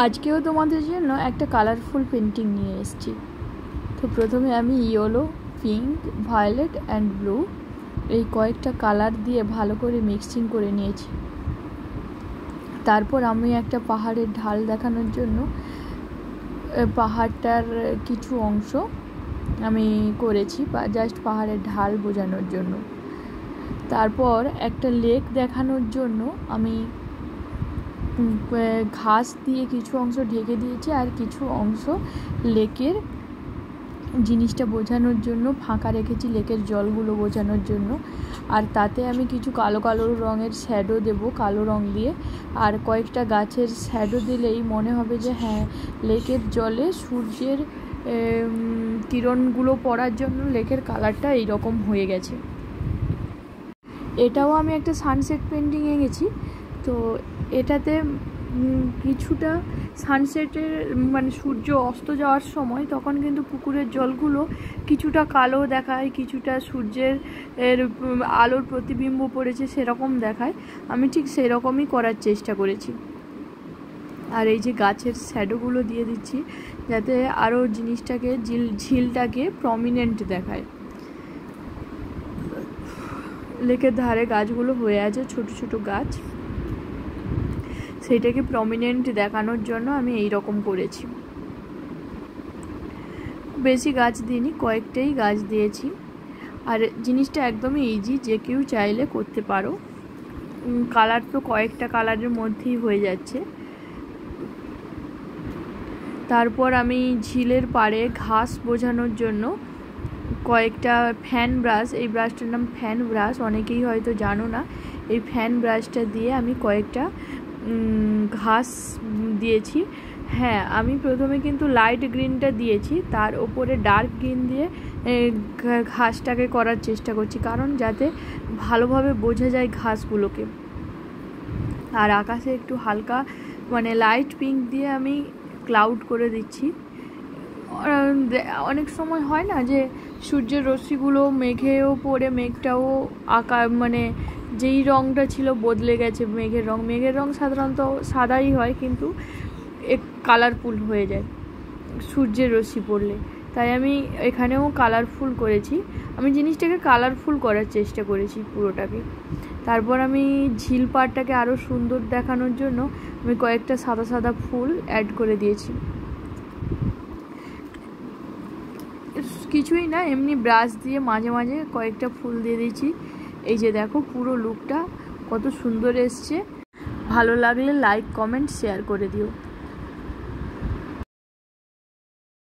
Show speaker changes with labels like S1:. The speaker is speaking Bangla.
S1: আজকেও তোমাদের জন্য একটা কালারফুল পেন্টিং নিয়ে এসেছি। তো প্রথমে আমি yellow, pink, violet and blue এই কয়েকটা কালার দিয়ে ভালো করে মিক্সিং করে নিয়েছি। তারপর আমি একটা পাহাড়ের ঢাল দেখানোর জন্য পাহাড়টার কিছু অংশ আমি করেছি জাস্ট পাহাড়ের ঢাল বোঝানোর জন্য। তারপর একটা লেক দেখানোর জন্য আমি ঘাস দিয়ে কিছু অংশ ঢেকে দিয়েছি, আর কিছু অংশ লেকের জিনিসটা বোঝানোর জন্য ফাঁকা রেখেছি, লেকের জলগুলো বোঝানোর জন্য। আর তাতে আমি কিছু কালো কালো রঙের শ্যাডো দেব কালো রং দিয়ে, আর কয়েকটা গাছের শ্যাডো দিলেই মনে হবে যে হ্যাঁ, লেকের জলে সূর্যের কিরণগুলো পড়ার জন্য লেকের কালারটা এইরকম হয়ে গেছে। এটাও আমি একটা সানসেট পেন্টিং এঁকেছি। তো এটাতে কিছুটা সানসেটের মানে সূর্য অস্ত যাওয়ার সময় তখন কিন্তু পুকুরের জলগুলো কিছুটা কালো দেখায়, কিছুটা সূর্যের আলোর প্রতিবিম্ব পড়েছে সেরকম দেখায়। আমি ঠিক সেরকমই করার চেষ্টা করেছি। আর এই যে গাছের শ্যাডোগুলো দিয়ে দিচ্ছি যাতে আরও জিনিসটাকে ঝিলটাকে প্রমিনেন্ট দেখায়। লেকের ধারে গাছগুলো হয়ে আছে, ছোট ছোট গাছ, সেইটাকে প্রমিনেন্ট দেখানোর জন্য আমি এই রকম করেছি। বেশি গাছ দিইনি, কয়েকটাই গাছ দিয়েছি। আর জিনিসটা একদমই ইজি, যে কেউ চাইলে করতে পারো। কালার তো কয়েকটা কালারের মধ্যেই হয়ে যাচ্ছে। তারপর আমি ঝিলের পাড়ে ঘাস বোঝানোর জন্য কয়েকটা ফ্যান ব্রাশ, এই ব্রাশটার নাম ফ্যান ব্রাশ, অনেকেই হয়তো জানো না। এই ফ্যান ব্রাশটা দিয়ে আমি কয়েকটা ঘাস দিয়েছি। হ্যাঁ, আমি প্রথমে কিন্তু লাইট গ্রিনটা দিয়েছি, তার ওপরে ডার্ক গ্রিন দিয়ে ঘাসটাকে করার চেষ্টা করছি, কারণ যাতে ভালোভাবে বোঝা যায় ঘাসগুলোকে। আর আকাশে একটু হালকা মানে লাইট পিঙ্ক দিয়ে আমি ক্লাউড করে দিচ্ছি। অনেক সময় হয় না যে সূর্যের রশ্মিগুলো মেঘেও পড়ে মেঘটাও মানে যেই রঙটা ছিল বদলে গেছে মেঘের রং সাধারণত সাদাই হয়, কিন্তু কালারফুল হয়ে যায় সূর্যের রশ্মি পড়লে। তাই আমি এখানেও কালারফুল করেছি, আমি জিনিসটাকে কালারফুল করার চেষ্টা করেছি পুরোটাকে। তারপর আমি ঝিল পাড়টাকে আরও সুন্দর দেখানোর জন্য আমি কয়েকটা সাদা সাদা ফুল অ্যাড করে দিয়েছি। কিছুই না, এমনি ব্রাশ দিয়ে মাঝে মাঝে কয়েকটা ফুল দিয়ে দিয়েছি। এই যে দেখো পুরো লুকটা কত সুন্দর এসছে। ভালো লাগলে লাইক, কমেন্ট, শেয়ার করে দিও।